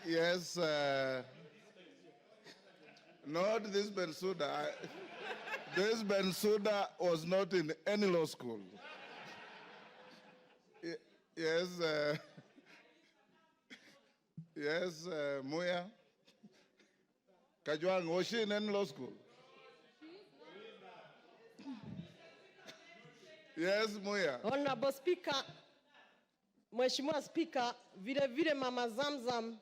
Yes, not this Bensouda. This Bensouda was not in any law school. Yes, yes, Muya. Kajwang, was she in any law school? Yes, Muya. Honorable Speaker, Mheshimiwa Speaker, vile Mama Zamzam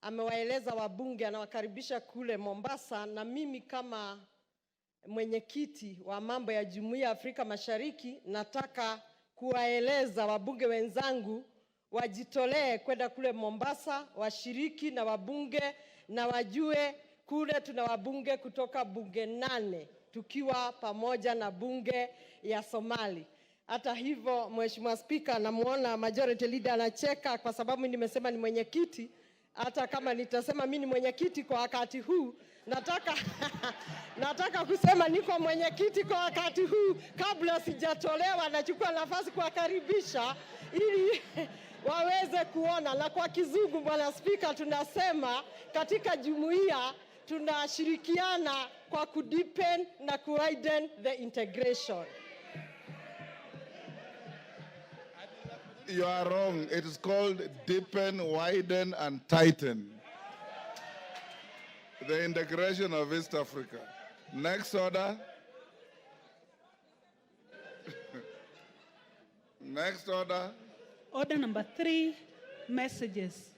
amewaeleza wabunge, anawakaribisha kule Mombasa, na mimi kama mwenyekiti wa mambo ya Jumuiya ya Afrika Mashariki nataka kuwaeleza wabunge wenzangu wajitolee kwenda kule Mombasa, washiriki na wabunge, na wajue kule tuna wabunge kutoka bunge 8 tukiwa pamoja na bunge ya Somali. Hata hivyo, Mheshimiwa Speaker, namuona Majority Leader anacheka kwa sababu nimesema ni mwenyekiti. Hata kama nitasema mimi ni mwenyekiti kwa wakati huu, nataka kusema niko mwenyekiti kwa wakati huu. Kabla sijatolewa, nachukua nafasi kuwakaribisha ili waweze kuona. Na kwa kizungu, Bwana Speaker, tunasema katika jumuiya tunashirikiana kwa kudeepen na widen the integration. You are wrong. It is called deepen, widen, and tighten. The integration of East Africa. Next order. Next order. Order number 3, messages.